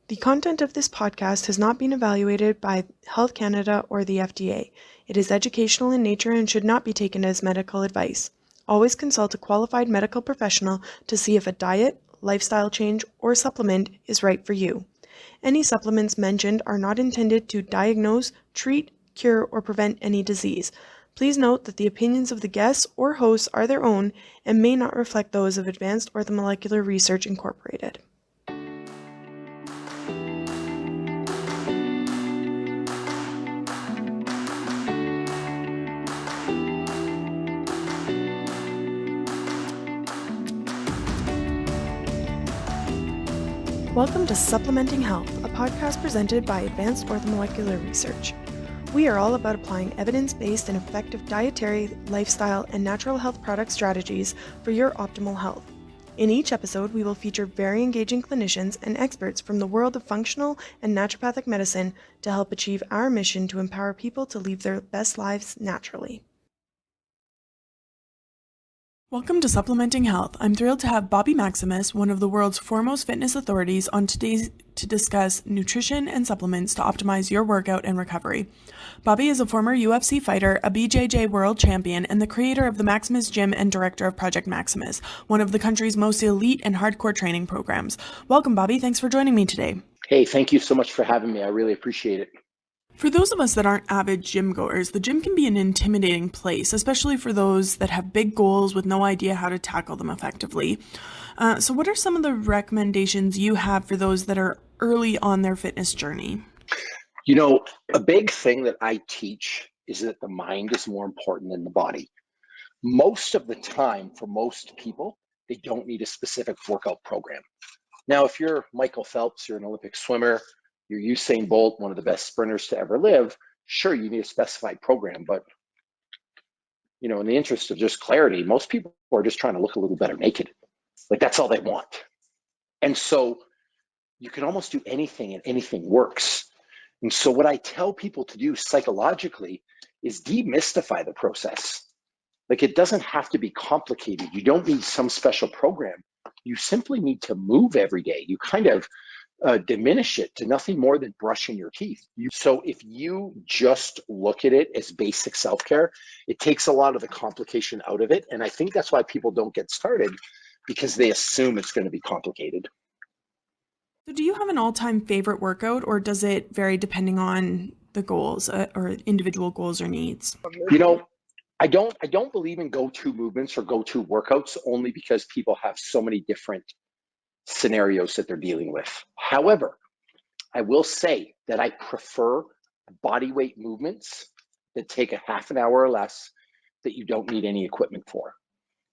The content of this podcast has not been evaluated by Health Canada or the FDA. It is educational in nature and should not be taken as medical advice. Always consult a qualified medical professional to see if a diet, lifestyle change, or supplement is right for you. Any supplements mentioned are not intended to diagnose, treat, cure, or prevent any disease. Please note that the opinions of the guests or hosts are their own and may not reflect those of Advanced Orthomolecular Research Incorporated. Welcome to Supplementing Health, a podcast presented by Advanced Orthomolecular Research. We are all about applying evidence-based and effective dietary, lifestyle, and natural health product strategies for your optimal health. In each episode, we will feature very engaging clinicians and experts from the world of functional and naturopathic medicine to help achieve our mission to empower people to live their best lives naturally. Welcome to Supplementing Health. I'm thrilled to have Bobby Maximus, one of the world's foremost fitness authorities, on today to discuss nutrition and supplements to optimize your workout and recovery. Bobby is a former UFC fighter, a BJJ World champion, and the creator of the Maximus Gym and director of Project Maximus, one of the country's most elite and hardcore training programs. Welcome, Bobby. Thanks for joining me today. Hey, thank you so much for having me. I really appreciate it. For those of us that aren't avid gym goers, the gym can be an intimidating place, especially for those that have big goals with no idea how to tackle them effectively. So what are some of the recommendations you have for those that are early on their fitness journey? You know, a big thing that I teach is that the mind is more important than the body. Most of the time, for most people, they don't need a specific workout program. Now, if you're Michael Phelps, you're an Olympic swimmer, you're Usain Bolt, one of the best sprinters to ever live, sure, you need a specified program. But, you know, in the interest of just clarity, most people are just trying to look a little better naked. Like, that's all they want. And so you can almost do anything and anything works. And so what I tell people to do psychologically is demystify the process. Like, it doesn't have to be complicated. You don't need some special program. You simply need to move every day. You kind of diminish it to nothing more than brushing your teeth. So if you just look at it as basic self-care, it takes a lot of the complication out of it. And I think that's why people don't get started, because they assume it's going to be complicated. So do you have an all-time favorite workout, or does it vary depending on the goals or individual goals or needs? You know, I don't believe in go-to movements or go-to workouts, only because people have so many different scenarios that they're dealing with. However, I will say that I prefer body weight movements that take a half an hour or less that you don't need any equipment for,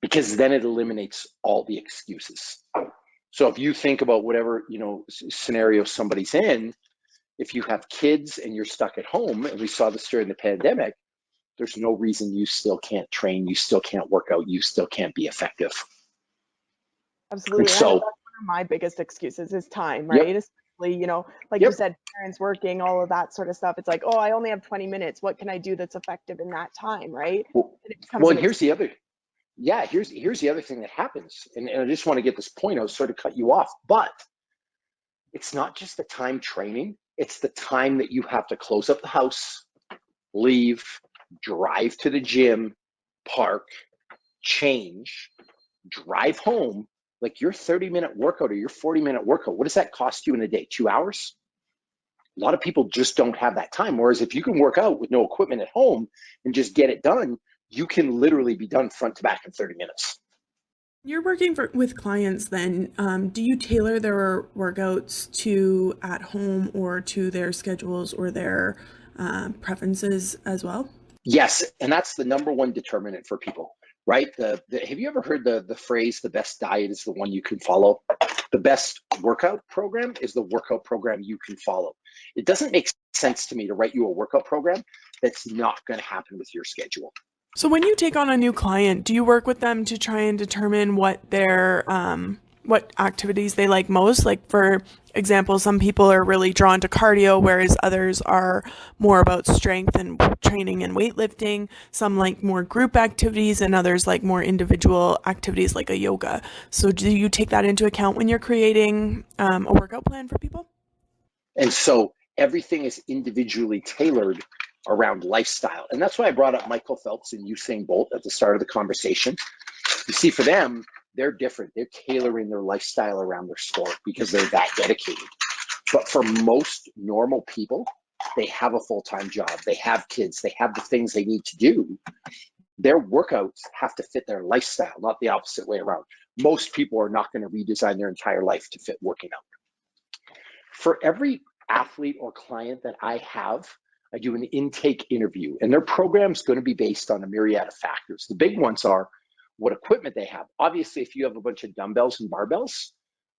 because then it eliminates all the excuses. So if you think about whatever, you know, scenario somebody's in, if you have kids and you're stuck at home, and we saw this during the pandemic, there's no reason you still can't train, you still can't work out, you still can't be effective. Absolutely. And so, that's one of my biggest excuses is time, right? Yep. Especially, you know, like you said, parents working, all of that sort of stuff. It's like, oh, I only have 20 minutes. What can I do that's effective in that time, right? And here's the other, here's the other thing that happens. And I just want to get this point, I was sort of cut you off, but it's not just the time training, it's the time that you have to close up the house, leave, drive to the gym, park, change, drive home. Like your 30-minute workout or your 40-minute workout, what does that cost you in a day? 2 hours? A lot of people just don't have that time. Whereas if you can work out with no equipment at home and just get it done, you can literally be done front to back in 30 minutes. You're working with clients then. Do you tailor their workouts to at home or to their schedules or their preferences as well? Yes, and that's the number one determinant for people, right? Have you ever heard the phrase, the best diet is the one you can follow? The best workout program is the workout program you can follow. It doesn't make sense to me to write you a workout program that's not going to happen with your schedule. So when you take on a new client, do you work with them to try and determine what their what activities they like most? Like, for example, some people are really drawn to cardio, whereas others are more about strength and training and weightlifting. Some like more group activities and others like more individual activities like a yoga. So do you take that into account when you're creating a workout plan for people? And so everything is individually tailored around lifestyle. And that's why I brought up Michael Phelps and Usain Bolt at the start of the conversation. You see, for them, they're different. They're tailoring their lifestyle around their sport because they're that dedicated. But for most normal people, they have a full-time job, they have kids, they have the things they need to do. Their workouts have to fit their lifestyle, not the opposite way around. Most people are not going to redesign their entire life to fit working out. For every athlete or client that I have, I do an intake interview, and their program's going to be based on a myriad of factors. The big ones are what equipment they have. Obviously, if you have a bunch of dumbbells and barbells,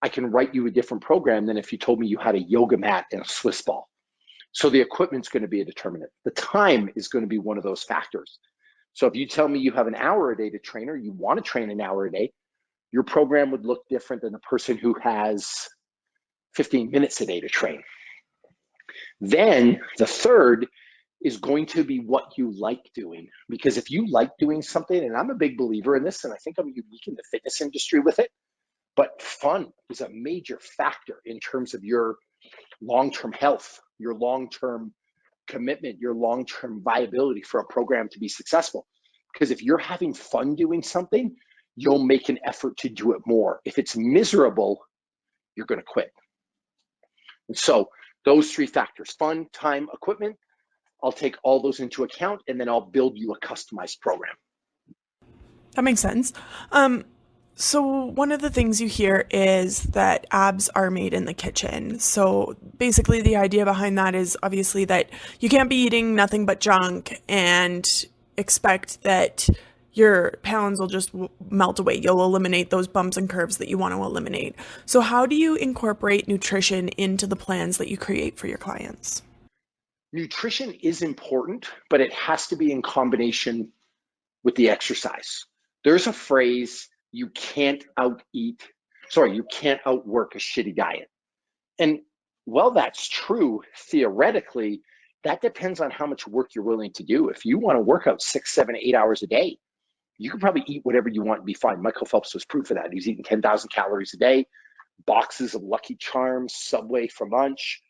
I can write you a different program than if you told me you had a yoga mat and a Swiss ball. So the equipment's going to be a determinant. The time is going to be one of those factors. So if you tell me you have an hour a day to train, or you want to train an hour a day, your program would look different than the person who has 15 minutes a day to train. Then the third is going to be what you like doing. Because if you like doing something, and I'm a big believer in this, and I think I'm unique in the fitness industry with it, but fun is a major factor in terms of your long-term health, your long-term commitment, your long-term viability for a program to be successful. Because if you're having fun doing something, you'll make an effort to do it more. If it's miserable, you're going to quit. And so those three factors, fun, time, equipment, I'll take all those into account, and then I'll build you a customized program. That makes sense. So one of the things you hear is that abs are made in the kitchen. So basically the idea behind that is obviously that you can't be eating nothing but junk and expect that your pounds will just melt away. You'll eliminate those bumps and curves that you want to eliminate. So how do you incorporate nutrition into the plans that you create for your clients? Nutrition is important, but it has to be in combination with the exercise. There's a phrase, you can't outwork a shitty diet. And while that's true, theoretically, that depends on how much work you're willing to do. If you want to work out 6, 7, 8 hours a day, you can probably eat whatever you want and be fine. Michael Phelps was proof of that. He's eating 10,000 calories a day, boxes of Lucky Charms, Subway for lunch.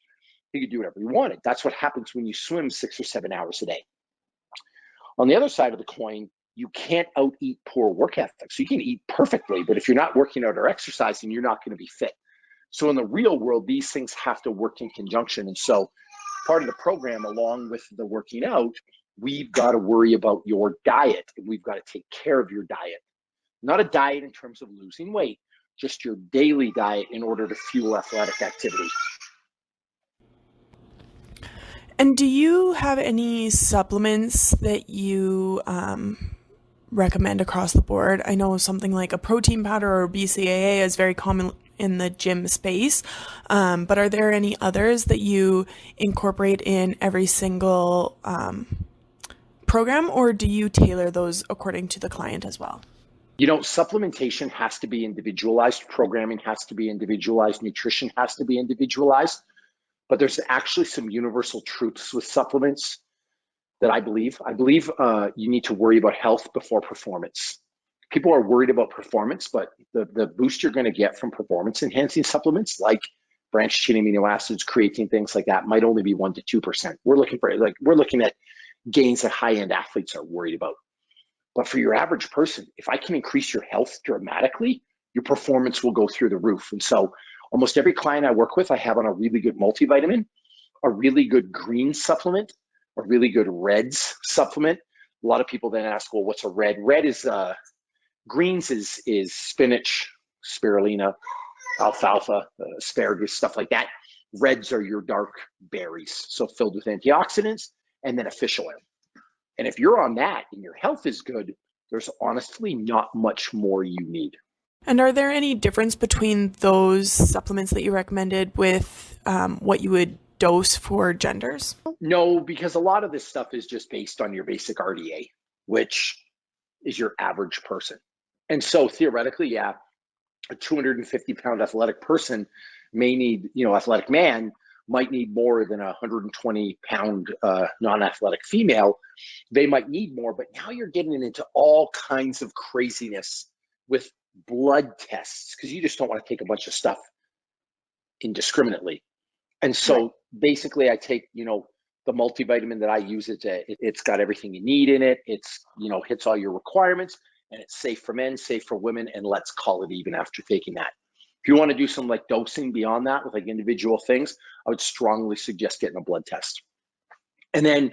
He could do whatever he wanted. That's what happens when you swim 6 or 7 hours a day. On the other side of the coin, you can't out-eat poor work ethic. So you can eat perfectly, but if you're not working out or exercising, you're not going to be fit. So in the real world, these things have to work in conjunction. And so part of the program, along with the working out, we've got to worry about your diet, and we've got to take care of your diet. Not a diet in terms of losing weight, just your daily diet in order to fuel athletic activity. And do you have any supplements that you recommend across the board? I know something like a protein powder or BCAA is very common in the gym space, but are there any others that you incorporate in every single program, or do you tailor those according to the client as well? Supplementation has to be individualized, programming has to be individualized, nutrition has to be individualized, but there's actually some universal truths with supplements that I believe. You need to worry about health before performance. People are worried about performance, but the boost you're going to get from performance enhancing supplements like branched chain amino acids, creatine, things like that might only be 1% to 2%. We're looking at gains that high-end athletes are worried about. But for your average person, if I can increase your health dramatically, your performance will go through the roof. And so almost every client I work with, I have on a really good multivitamin, a really good green supplement, a really good reds supplement. A lot of people then ask, well, what's a red? Red is, greens is spinach, spirulina, alfalfa, asparagus, stuff like that. Reds are your dark berries, so filled with antioxidants, and then a fish oil. And if you're on that and your health is good, there's honestly not much more you need. And are there any difference between those supplements that you recommended with what you would dose for genders? No, because a lot of this stuff is just based on your basic RDA, which is your average person. And so theoretically, yeah, a 250-pound athletic person may need, athletic man might need more than a 120-pound non-athletic female. They might need more, but now you're getting into all kinds of craziness with blood tests because you just don't want to take a bunch of stuff indiscriminately. And so basically I take, the multivitamin that I use. It's got everything you need in it. It's, hits all your requirements, and it's safe for men, safe for women, and let's call it even after taking that. If you want to do some like dosing beyond that with like individual things, I would strongly suggest getting a blood test. And then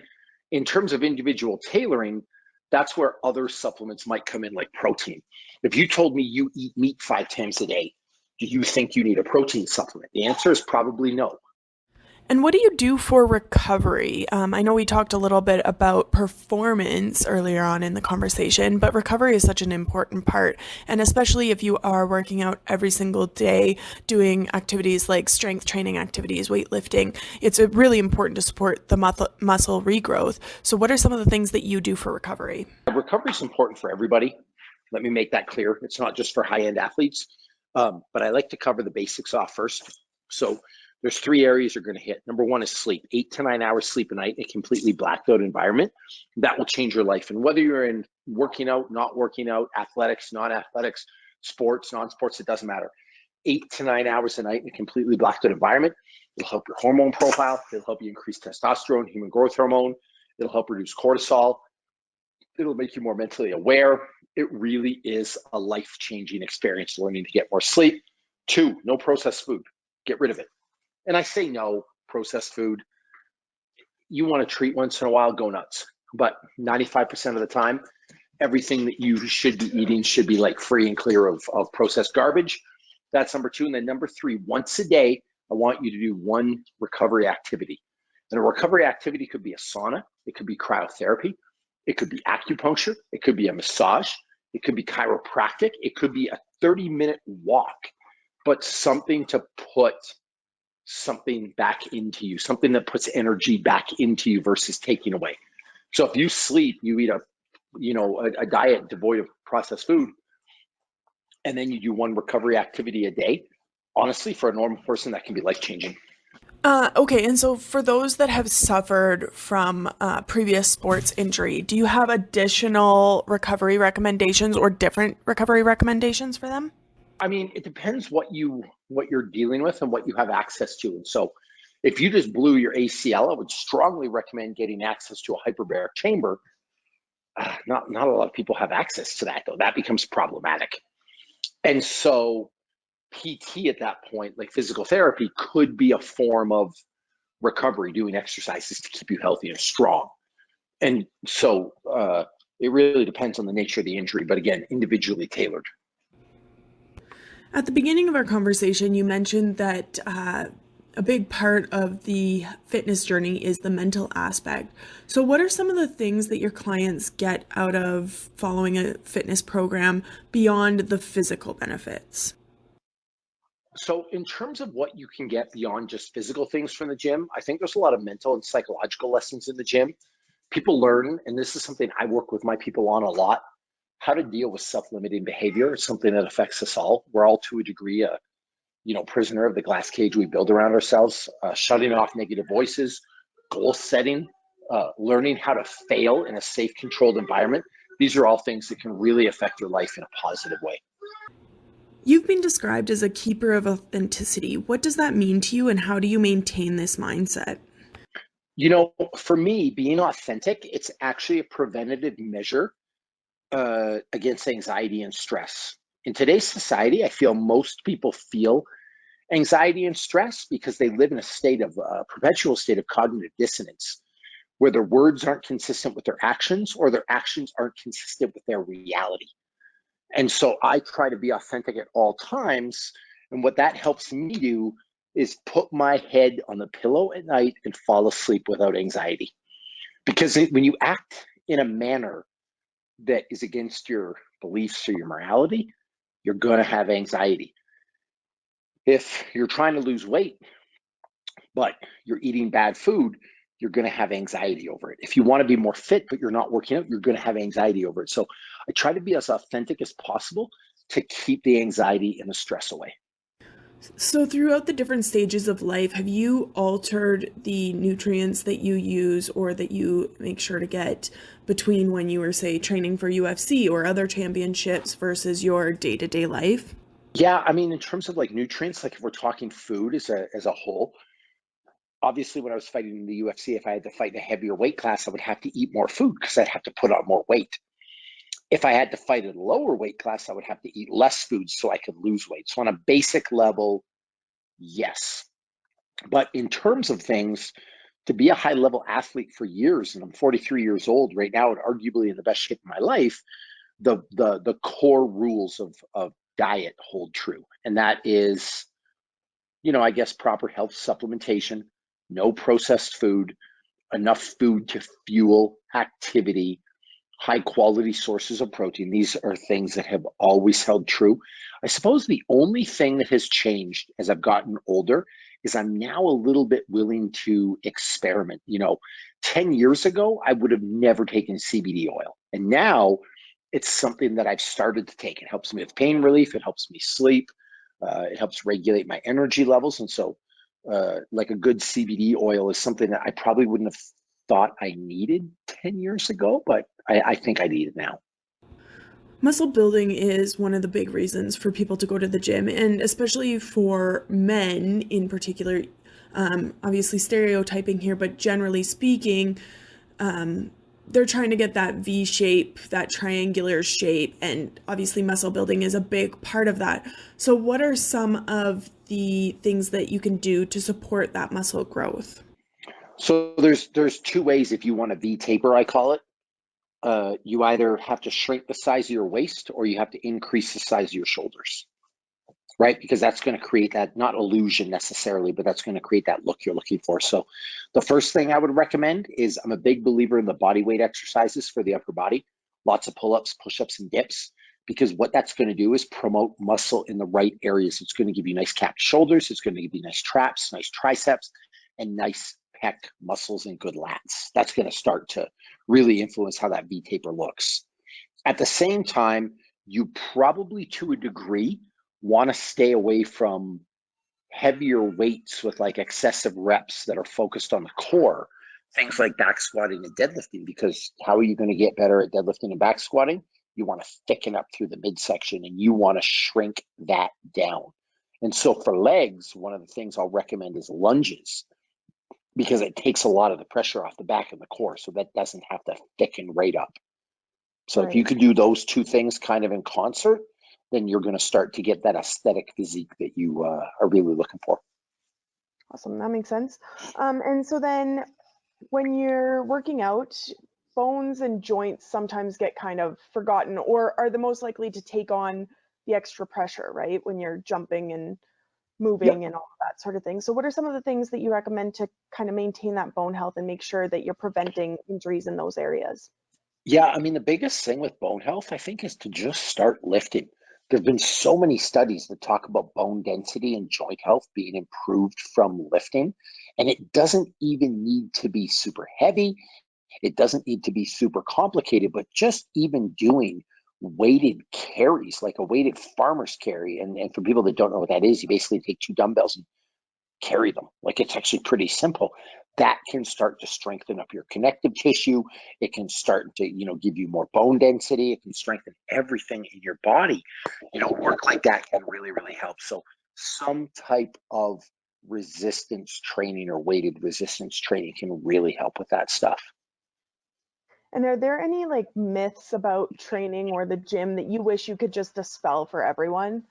in terms of individual tailoring, that's where other supplements might come in, like protein. If you told me you eat meat 5 times a day, do you think you need a protein supplement? The answer is probably no. And what do you do for recovery? I know we talked a little bit about performance earlier on in the conversation, but recovery is such an important part. And especially if you are working out every single day, doing activities like strength training activities, weightlifting, it's really important to support the muscle regrowth. So what are some of the things that you do for recovery? Recovery is important for everybody. Let me make that clear. It's not just for high-end athletes, but I like to cover the basics off first. So there's 3 areas you're going to hit. Number 1 is sleep. 8 to 9 hours sleep a night in a completely blacked out environment. That will change your life. And whether you're in working out, not working out, athletics, non-athletics, sports, non-sports, it doesn't matter. 8 to 9 hours a night in a completely blacked out environment. It'll help your hormone profile. It'll help you increase testosterone, human growth hormone. It'll help reduce cortisol. It'll make you more mentally aware. It really is a life-changing experience learning to get more sleep. 2, no processed food. Get rid of it. And I say no, processed food. You want to treat once in a while, go nuts. But 95% of the time, everything that you should be eating should be like free and clear of processed garbage. That's number 2. And then number 3, once a day, I want you to do one recovery activity. And a recovery activity could be a sauna. It could be cryotherapy. It could be acupuncture. It could be a massage. It could be chiropractic. It could be a 30-minute walk, but something to put something back into you, something that puts energy back into you versus taking away. So if you sleep, you eat a diet devoid of processed food, and then you do one recovery activity a day, honestly, for a normal person, that can be life-changing. Okay, and so for those that have suffered from previous sports injury, do you have additional recovery recommendations or different recovery recommendations for them? I mean, it depends what you're dealing with and what you have access to. And so if you just blew your ACL, I would strongly recommend getting access to a hyperbaric chamber. Not a lot of people have access to that, though. That becomes problematic. And so PT at that point, like physical therapy, could be a form of recovery, doing exercises to keep you healthy and strong. And so it really depends on the nature of the injury, but again, individually tailored. At the beginning of our conversation, you mentioned that a big part of the fitness journey is the mental aspect. So what are some of the things that your clients get out of following a fitness program beyond the physical benefits? So in terms of what you can get beyond just physical things from the gym, I think there's a lot of mental and psychological lessons in the gym. People learn, and this is something I work with my people on a lot, how to deal with self-limiting behavior. It's something that affects us all. We're all to a degree a prisoner of the glass cage we build around ourselves. Shutting off negative voices, goal setting, learning how to fail in a safe, controlled environment. These are all things that can really affect your life in a positive way. You've been described as a keeper of authenticity. What does that mean to you, and how do you maintain this mindset? For me, being authentic, it's actually a preventative measure against anxiety and stress. In today's society, I feel most people feel anxiety and stress because they live in a perpetual state of cognitive dissonance, where their words aren't consistent with their actions, or their actions aren't consistent with their reality. And so I try to be authentic at all times. And what that helps me do is put my head on the pillow at night and fall asleep without anxiety. Because when you act in a manner that is against your beliefs or your morality, you're going to have anxiety. If you're trying to lose weight, but you're eating bad food, you're going to have anxiety over it. If you want to be more fit, but you're not working out, you're going to have anxiety over it. So I try to be as authentic as possible to keep the anxiety and the stress away. So throughout the different stages of life, have you altered the nutrients that you use or that you make sure to get between when you were, say, training for UFC or other championships versus your day-to-day life? Yeah, I mean, in terms of like nutrients, like if we're talking food as a whole, Obviously, when I was fighting in the UFC, if I had to fight in a heavier weight class, I would have to eat more food because I'd have to put on more weight. If I had to fight in a lower weight class, I would have to eat less food so I could lose weight. So on a basic level, yes. But in terms of things, to be a high level athlete for years, and I'm 43 years old right now and arguably in the best shape of my life, the core rules of diet hold true. And that is, I guess proper health supplementation, no processed food, enough food to fuel activity, high quality sources of protein. These are things that have always held true. I suppose the only thing that has changed as I've gotten older is I'm now a little bit willing to experiment. 10 years ago, I would have never taken CBD oil. And now it's something that I've started to take. It helps me with pain relief. It helps me sleep. It helps regulate my energy levels. And so like a good CBD oil is something that I probably wouldn't have thought I needed 10 years ago, but I think I need it now. Muscle building is one of the big reasons for people to go to the gym, and especially for men in particular. Obviously stereotyping here, but generally speaking, they're trying to get that V shape, that triangular shape, and obviously muscle building is a big part of that. So what are some of the things that you can do to support that muscle growth? So there's two ways if you want a V taper, I call it. You either have to shrink the size of your waist or you have to increase the size of your shoulders, right? Because that's going to create that, not illusion necessarily, but that's going to create that look you're looking for. So the first thing I would recommend is, I'm a big believer in the body weight exercises for the upper body, lots of pull-ups, push-ups, and dips, because what that's going to do is promote muscle in the right areas. It's going to give you nice capped shoulders. It's going to give you nice traps, nice triceps, and nice pec muscles and good lats. That's going to start to really influence how that V taper looks. At the same time, you probably to a degree want to stay away from heavier weights with like excessive reps that are focused on the core, things like back squatting and deadlifting, because how are you going to get better at deadlifting and back squatting? You want to thicken up through the midsection and you want to shrink that down. And so for legs, one of the things I'll recommend is lunges, because it takes a lot of the pressure off the back and the core, so that doesn't have to thicken right up. So if you Right. could do those two things kind of in concert, then you're going to start to get that aesthetic physique that you are really looking for. Awesome. That makes sense. And so then when you're working out, bones and joints sometimes get kind of forgotten or are the most likely to take on the extra pressure, right? When you're jumping and Yep. moving and all of that sort of thing. So what are some of the things that you recommend to kind of maintain that bone health and make sure that you're preventing injuries in those areas? Yeah, I mean, the biggest thing with bone health, I think, is to just start lifting. There have been so many studies that talk about bone density and joint health being improved from lifting, and it doesn't even need to be super heavy. It doesn't need to be super complicated, but just even doing weighted carries, like a weighted farmer's carry. And for people that don't know what that is, you basically take two dumbbells and carry them. Like, it's actually pretty simple. That can start to strengthen up your connective tissue. It can start to, give you more bone density. It can strengthen everything in your body. Work like that can really, really help. So some type of resistance training or weighted resistance training can really help with that stuff. And are there any like myths about training or the gym that you wish you could just dispel for everyone?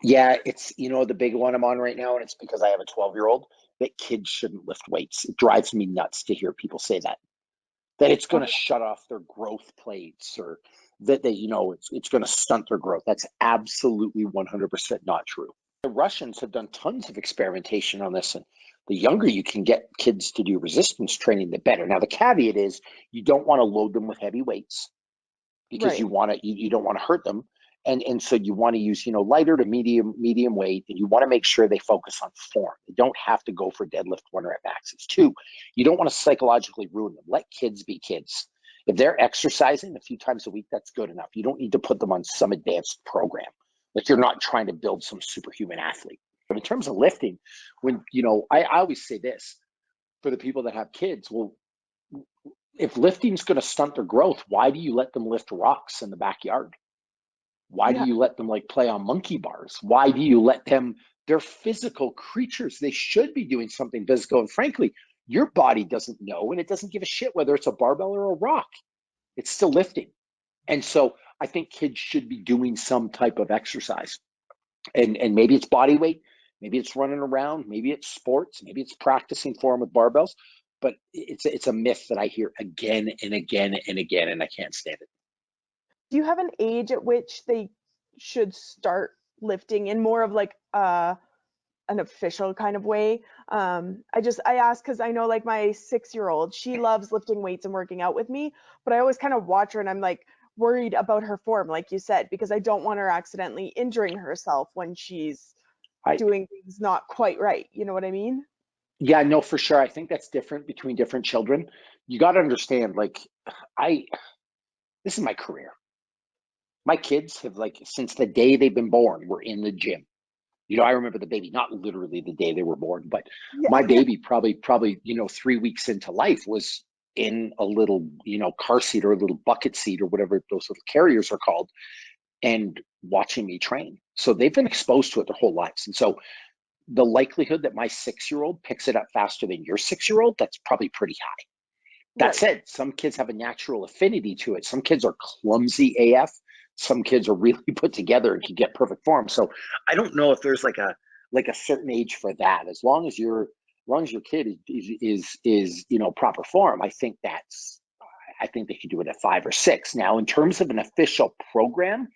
Yeah, it's, the big one I'm on right now, and it's because I have a 12-year-old, that kids shouldn't lift weights. It drives me nuts to hear people say that it's going to Okay. shut off their growth plates, or that it's going to stunt their growth. That's absolutely 100% not true. The Russians have done tons of experimentation on this, and the younger you can get kids to do resistance training, the better. Now, the caveat is you don't want to load them with heavy weights, because Right. you don't want to hurt them. And so you want to use, lighter to medium weight, and you want to make sure they focus on form. They don't have to go for deadlift 1 rep maxes. 2, you don't want to psychologically ruin them. Let kids be kids. If they're exercising a few times a week, that's good enough. You don't need to put them on some advanced program. Like, you're not trying to build some superhuman athlete. But in terms of lifting, when, I always say this for the people that have kids, well, if lifting's going to stunt their growth, why do you let them lift rocks in the backyard? Why do Yeah. you let them like play on monkey bars? Why do you let them, they're physical creatures. They should be doing something physical. And frankly, your body doesn't know, and it doesn't give a shit whether it's a barbell or a rock. It's still lifting. And so I think kids should be doing some type of exercise. And maybe it's body weight, maybe it's running around, maybe it's sports, maybe it's practicing for them with barbells. But it's a myth that I hear again and again and again, and I can't stand it. Do you have an age at which they should start lifting in more of like an official kind of way? I ask because I know like my 6-year-old, she loves lifting weights and working out with me, but I always kind of watch her and I'm like worried about her form, like you said, because I don't want her accidentally injuring herself when she's I doing things not quite right. You know what I mean? Yeah, no, for sure. I think that's different between different children. You got to understand, like, I this is my career. My kids have, like, since the day they've been born, we're in the gym. I remember the baby, not literally the day they were born, but my Yeah. baby probably 3 weeks into life was in a little, car seat or a little bucket seat or whatever those little carriers are called, and watching me train. So they've been exposed to it their whole lives. And so the likelihood that my 6-year-old picks it up faster than your 6-year-old, that's probably pretty high. That Right. said, some kids have a natural affinity to it. Some kids are clumsy AF. Some kids are really put together and can get perfect form. So I don't know if there's like a certain age for that. As long as your kid is proper form, I think they should do it at 5 or 6. Now, in terms of an official program,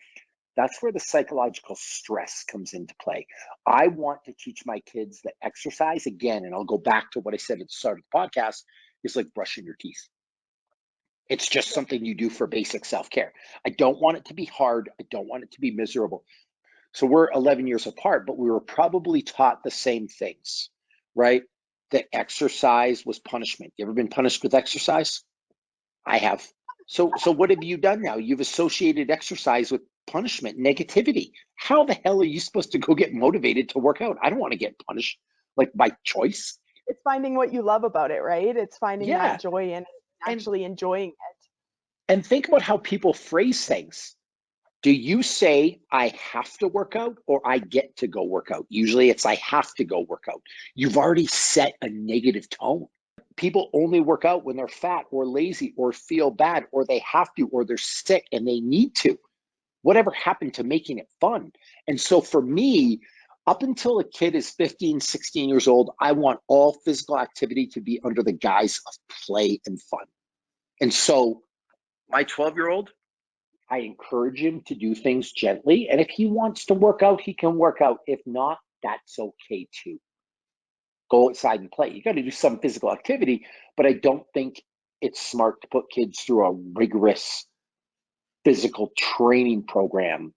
that's where the psychological stress comes into play. I want to teach my kids that exercise, again, and I'll go back to what I said at the start of the podcast, is like brushing your teeth. It's just something you do for basic self-care. I don't want it to be hard. I don't want it to be miserable. So we're 11 years apart, but we were probably taught the same things, right? That exercise was punishment. You ever been punished with exercise? I have. So what have you done now? You've associated exercise with punishment, negativity. How the hell are you supposed to go get motivated to work out? I don't want to get punished like by choice. It's finding what you love about it, right? It's finding that Yeah. joy in it, And actually enjoying it. and think about how people phrase things. Do you say I have to work out or I get to go work out? Usually it's I have to go work out. You've already set a negative tone. People only work out when they're fat or lazy or feel bad or they have to or they're sick and they need to. Whatever happened to making it fun? And so for me, up until a kid is 15, 16 years old, I want all physical activity to be under the guise of play and fun. And so my 12-year-old, I encourage him to do things gently. And if he wants to work out, he can work out. If not, that's okay too. Go outside and play. You got to do some physical activity, but I don't think it's smart to put kids through a rigorous physical training program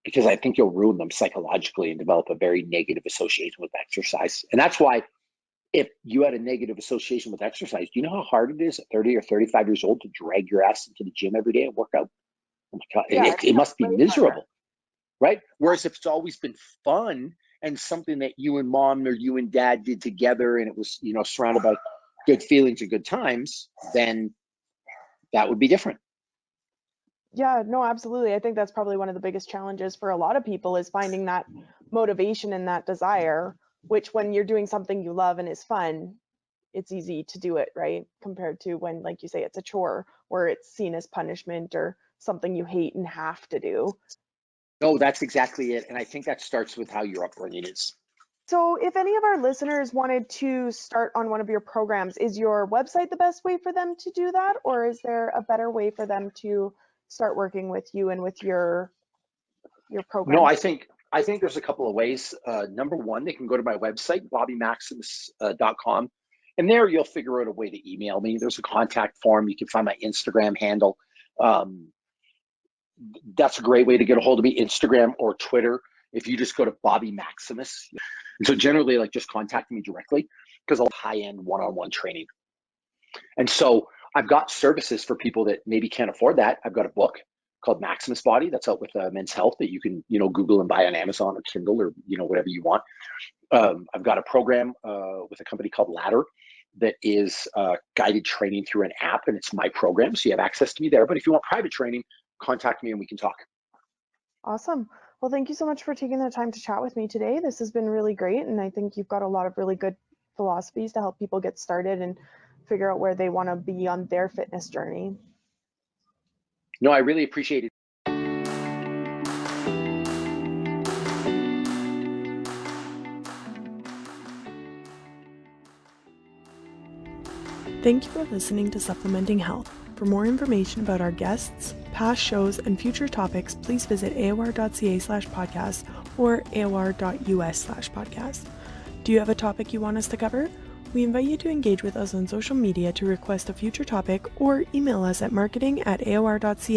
because I think you'll ruin them psychologically and develop a very negative association with exercise. And that's why if you had a negative association with exercise, do you know how hard it is at 30 or 35 years old to drag your ass into the gym every day and work out? Oh my God, Yeah, it must be way harder. miserable, right? Whereas if it's always been fun and something that you and mom or you and dad did together and it was, surrounded by good feelings and good times, then that would be different. Yeah, no, absolutely. I think that's probably one of the biggest challenges for a lot of people is finding that motivation and that desire, which when you're doing something you love and is fun, it's easy to do it, right? Compared to when, like you say, it's a chore or it's seen as punishment or something you hate and have to do. No, that's exactly it. And I think that starts with how your upbringing is. So, if any of our listeners wanted to start on one of your programs, is your website the best way for them to do that? Or is there a better way for them to start working with you and with your No, I programs? think I think there's a couple of ways. Number one, they can go to my website, bobbymaximus.com, and there you'll figure out a way to email me. There's a contact form. You can find my Instagram handle. Um, that's a great way to get a hold of me, Instagram or Twitter. If you just go to Bobby Maximus. And so generally, like just contact me directly because I'll high-end one-on-one training. And so I've got services for people that maybe can't afford that. I've got a book called Maximus Body that's out with Men's Health that you can, Google and buy on Amazon or Kindle or, whatever you want. I've got a program with a company called Ladder that is guided training through an app, and it's my program. So you have access to me there. But if you want private training, contact me and we can talk. Awesome. Well, thank you so much for taking the time to chat with me today. This has been really great, and I think you've got a lot of really good philosophies to help people get started and figure out where they want to be on their fitness journey. No, I really appreciate it. Thank you for listening to Supplementing Health. For more information about our guests, past shows, and future topics, please visit aor.ca/podcast or aor.us/podcast. Do you have a topic you want us to cover? We invite you to engage with us on social media to request a future topic or email us at marketing@aor.ca.